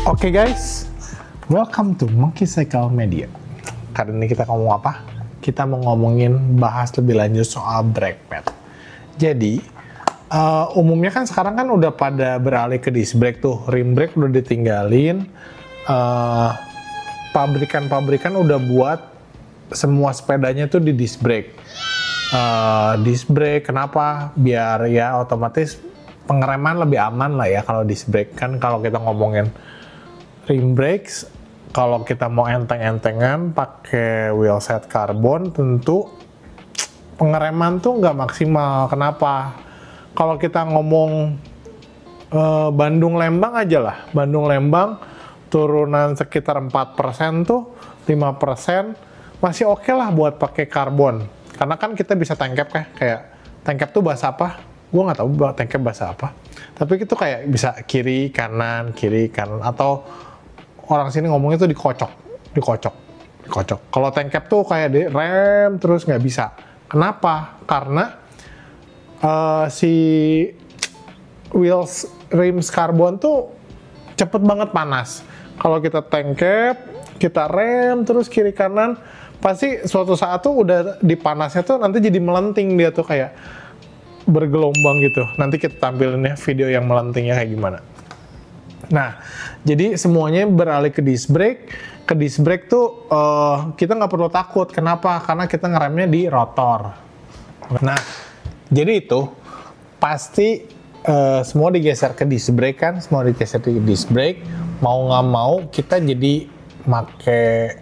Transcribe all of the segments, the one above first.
Oke guys, welcome to Monkey Cycle Media. Kali ini kita ngomong apa? Kita mau ngomongin bahas lebih lanjut soal brake pad. Jadi, umumnya kan sekarang kan udah pada beralih ke disc brake tuh. Rim brake udah ditinggalin. Pabrikan-pabrikan udah buat semua sepedanya tuh di disc brake. Disc brake kenapa? Biar ya otomatis pengereman lebih aman lah ya kalau disc brake. Kan kalau kita ngomongin rim brakes, kalau kita mau enteng-entengan pakai wheel set karbon, tentu pengereman tuh nggak maksimal. Kenapa? Kalau kita ngomong Bandung-Lembang aja lah, Bandung-Lembang turunan sekitar 4% tuh, 5% masih oke lah buat pakai karbon. Karena kan kita bisa tank cap kayak tank cap tuh bahasa apa? Gue nggak tahu tank cap bahasa apa. Tapi itu kayak bisa kiri kanan atau orang sini ngomongnya tuh dikocok. Kalau tank cap tuh kayak di rem terus nggak bisa. Kenapa? Karena si wheels rims karbon tuh cepet banget panas. Kalau kita tank cap, kita rem terus kiri kanan, pasti suatu saat tuh udah di panasnya tuh nanti jadi melenting, dia tuh kayak bergelombang gitu. Nanti kita tampilin ya video yang melentingnya kayak gimana. Nah, jadi semuanya beralih ke disc brake. Ke disc brake tuh kita nggak perlu takut. Kenapa? Karena kita ngeremnya di rotor. Nah, jadi itu pasti semua digeser ke disc brake kan, semua digeser ke disc brake. Mau nggak mau kita jadi make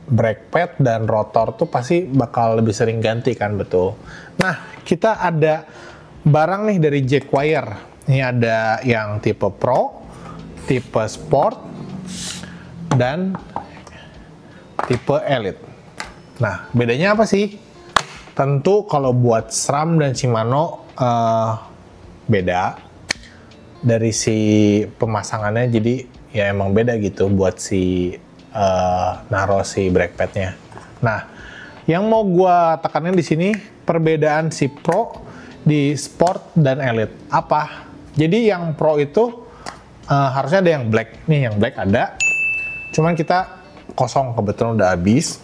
brake pad dan rotor tuh pasti bakal lebih sering ganti kan, betul. Nah, kita ada barang nih dari Jackwire. Ini ada yang tipe Pro, tipe Sport, dan tipe Elite. Nah, bedanya apa sih? Tentu kalau buat SRAM dan Shimano beda dari si pemasangannya, jadi ya emang beda gitu buat si naro si brake padnya. Nah, yang mau gua tekanin di sini perbedaan si Pro di Sport dan Elite apa? Jadi yang Pro itu harusnya ada yang black. Nih yang black ada, cuman kita kosong, kebetulan udah habis.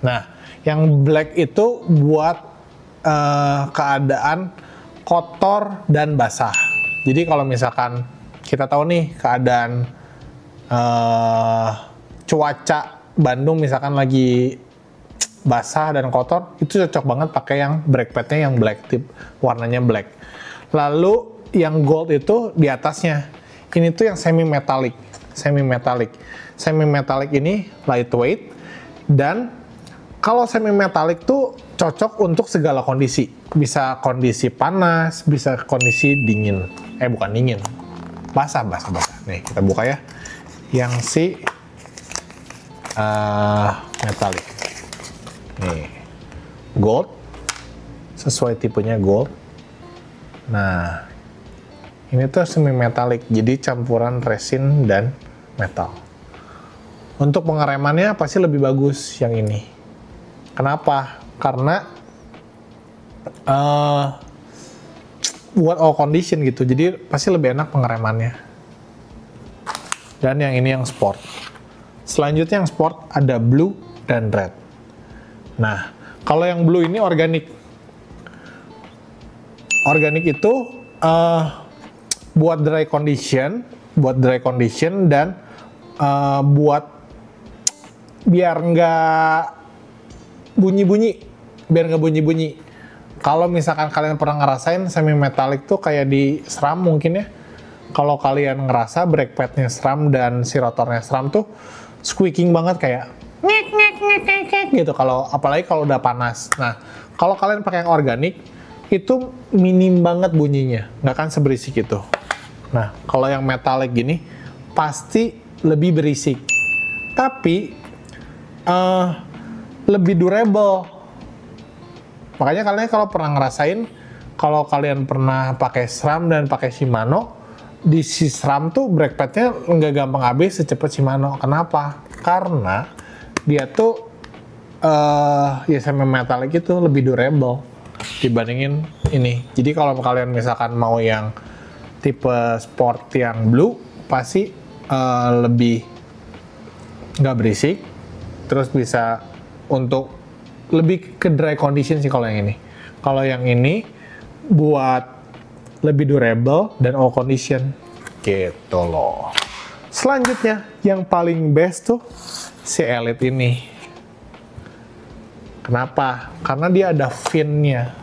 Nah, yang black itu buat keadaan kotor dan basah. Jadi kalau misalkan kita tahu nih keadaan cuaca Bandung misalkan lagi basah dan kotor, itu cocok banget pakai yang brake padnya yang black, tip warnanya black. Lalu yang gold itu di atasnya. Ini tuh yang semi metallic. Semi metallic ini lightweight, dan kalau semi metallic tuh cocok untuk segala kondisi. Bisa kondisi panas, bisa kondisi dingin. Bukan dingin. Basah. Nih, kita buka ya. Yang si metallic. Nih. Gold. Sesuai tipenya gold. Nah, ini tuh semi metallic, jadi campuran resin dan metal. Untuk pengeremannya pasti lebih bagus yang ini. Kenapa? Karena buat all condition gitu, jadi pasti lebih enak pengeremannya. Dan yang ini yang sport. Selanjutnya yang sport ada blue dan red. Nah, kalau yang blue ini organik. Organik itu buat dry condition dan buat biar nggak bunyi-bunyi. Kalau misalkan kalian pernah ngerasain semi metallic tuh kayak di SRAM mungkin ya. Kalau kalian ngerasa brake padnya SRAM dan si rotornya SRAM tuh squeaking banget kayak ngek gitu. Kalau apalagi kalau udah panas. Nah, kalau kalian pakai yang organik itu minim banget bunyinya, nggak akan seberisik itu. Nah, kalau yang metallic gini pasti lebih berisik, tapi lebih durable. Makanya kalian kalau pernah ngerasain, kalau kalian pernah pakai SRAM dan pakai Shimano, di si SRAM tuh brake padnya nggak gampang habis secepat Shimano. Kenapa? Karena dia tuh ya semi metallic itu lebih durable dibandingin ini. Jadi kalau kalian misalkan mau yang tipe sport yang blue, pasti lebih nggak berisik, terus bisa untuk lebih ke dry condition sih kalau yang ini. Kalau yang ini buat lebih durable dan all condition gitu loh. Selanjutnya yang paling best tuh si Elite ini. Kenapa? Karena dia ada fin-nya.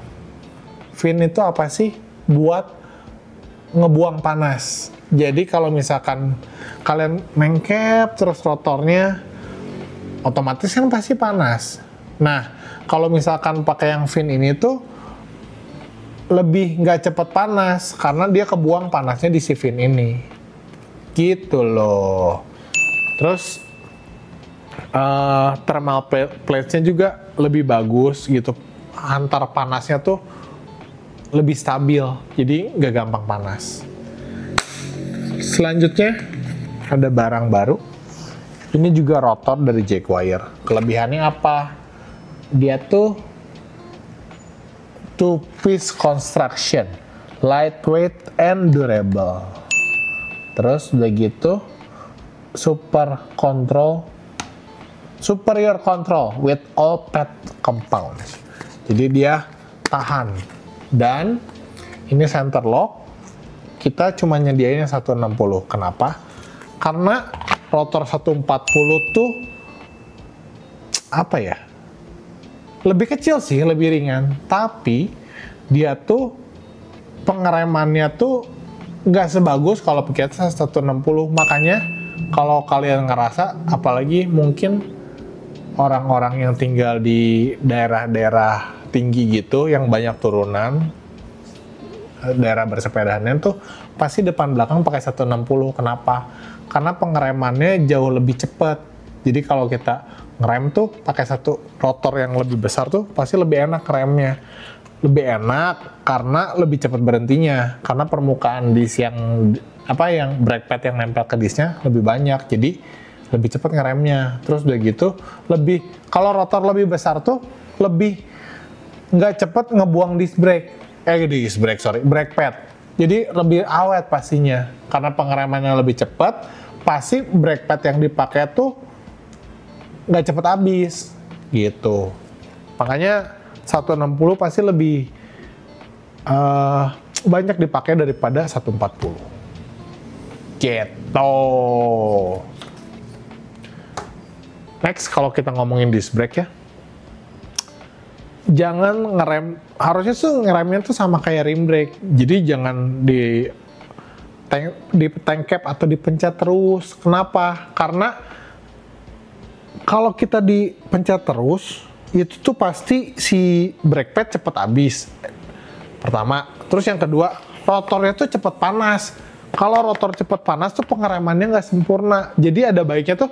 Fin itu apa sih? Buat ngebuang panas. Jadi kalau misalkan kalian mengcap terus rotornya, otomatis kan pasti panas. Nah, kalau misalkan pakai yang fin ini tuh lebih nggak cepet panas karena dia kebuang panasnya di si fin ini. Gitu loh. Terus thermal plates-nya juga lebih bagus gitu. Antar panasnya tuh lebih stabil, jadi nggak gampang panas. Selanjutnya ada barang baru. Ini juga rotor dari Jaguar. Kelebihannya apa? Dia tuh two-piece construction, lightweight and durable. Terus udah gitu superior control with all pad compounds. Jadi dia tahan. Dan ini center lock. Kita cuma nyediain 160. Kenapa? Karena rotor 140 tuh apa ya? Lebih kecil sih, lebih ringan. Tapi dia tuh pengeremannya tuh nggak sebagus kalau pakai 160. Makanya kalau kalian ngerasa, apalagi mungkin orang-orang yang tinggal di daerah-daerah tinggi gitu, yang banyak turunan, daerah bersepedahannya tuh pasti depan belakang pakai 160. Kenapa? Karena pengeremannya jauh lebih cepat. Jadi kalau kita ngerem tuh pakai satu rotor yang lebih besar tuh pasti lebih enak remnya. Lebih enak karena lebih cepat berhentinya. Karena permukaan disk yang brake pad yang nempel ke disknya lebih banyak. Jadi lebih cepat ngeremnya. Terus udah gitu lebih, kalau rotor lebih besar tuh lebih nggak cepet ngebuang brake pad. Jadi lebih awet pastinya. Karena pengeremannya lebih cepat, pasti brake pad yang dipakai tuh nggak cepet habis. Gitu. Makanya 160 pasti lebih banyak dipakai daripada 140. Gitu. Next, kalau kita ngomongin disc brake ya, jangan ngerem, harusnya tuh ngeremnya tuh sama kayak rim brake. Jadi jangan di tank cap atau dipencet terus. Kenapa? Karena kalau kita dipencet terus, itu tuh pasti si brake pad cepet habis. Pertama. Terus yang kedua, rotornya tuh cepet panas. Kalau rotor cepet panas tuh pengeremannya nggak sempurna. Jadi ada baiknya tuh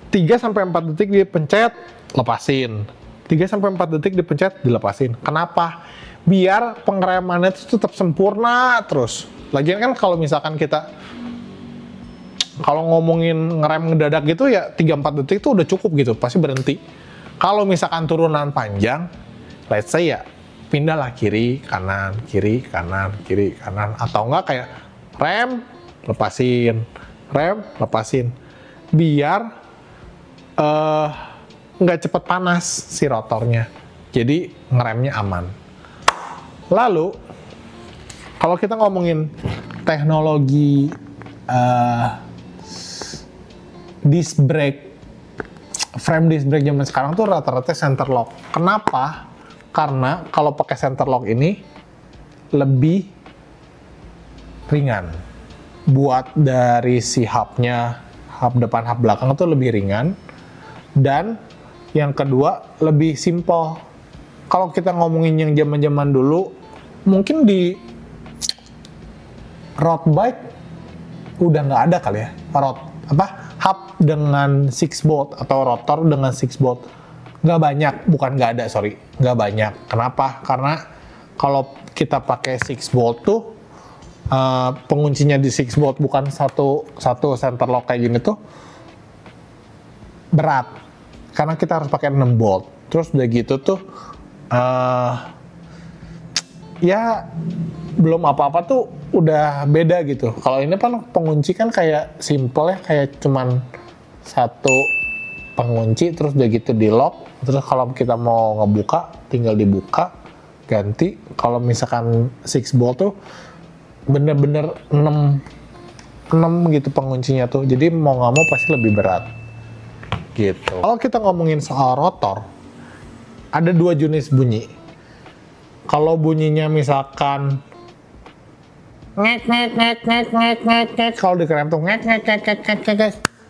3-4 detik dipencet, lepasin. 3-4 detik dipencet, dilepasin. Kenapa? Biar pengeremannya itu tetap sempurna terus. Lagian kan kalau misalkan kita ngomongin ngerem ngedadak gitu ya 3-4 detik itu udah cukup gitu, pasti berhenti. Kalau misalkan turunan panjang, let's say ya pindahlah kiri, kanan, kiri, kanan, kiri, kanan. Atau enggak kayak rem, lepasin. Biar nggak cepet panas si rotornya, jadi ngeremnya aman. Lalu kalau kita ngomongin teknologi disc brake, frame disc brake zaman sekarang tuh rata-rata center lock. Kenapa? Karena kalau pakai center lock ini lebih ringan. Buat dari si hubnya, hub depan, hub belakang itu lebih ringan. Dan yang kedua, lebih simple. Kalau kita ngomongin yang zaman-zaman dulu, mungkin di road bike udah nggak ada kali ya. Hub dengan 6 bolt atau rotor dengan 6 bolt. Nggak banyak, nggak banyak. Kenapa? Karena kalau kita pakai 6 bolt tuh, penguncinya di 6 bolt bukan satu center lock kayak gini tuh berat. Karena kita harus pakai 6 bolt. Terus udah gitu tuh ya belum apa-apa tuh udah beda gitu. Kalau ini kan pengunci kan kayak simple ya, kayak cuman satu pengunci terus udah gitu di lock. Terus kalau kita mau ngebuka tinggal dibuka, ganti. Kalau misalkan 6 bolt tuh bener-bener 6 gitu penguncinya tuh. Jadi mau nggak mau pasti lebih berat. Gitu. Kalau kita ngomongin soal rotor, ada 2 jenis bunyi. Kalau bunyinya misalkan kalau dikerem tuh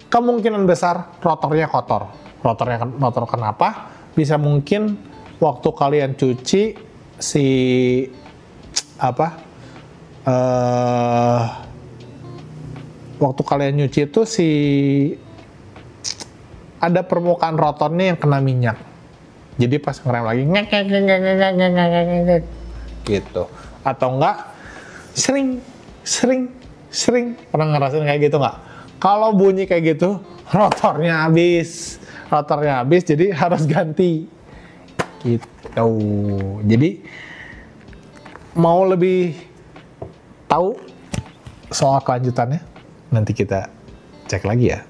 kemungkinan besar rotornya kotor. Rotor kenapa? Bisa mungkin waktu kalian cuci si waktu kalian nyuci itu ada permukaan rotornya yang kena minyak. Jadi pas ngerem lagi gitu. Atau enggak sering pernah ngerasain kayak gitu nggak? Kalau bunyi kayak gitu, rotornya habis, jadi harus ganti. Gitu. Jadi mau lebih tahu soal kelanjutannya, nanti kita cek lagi ya.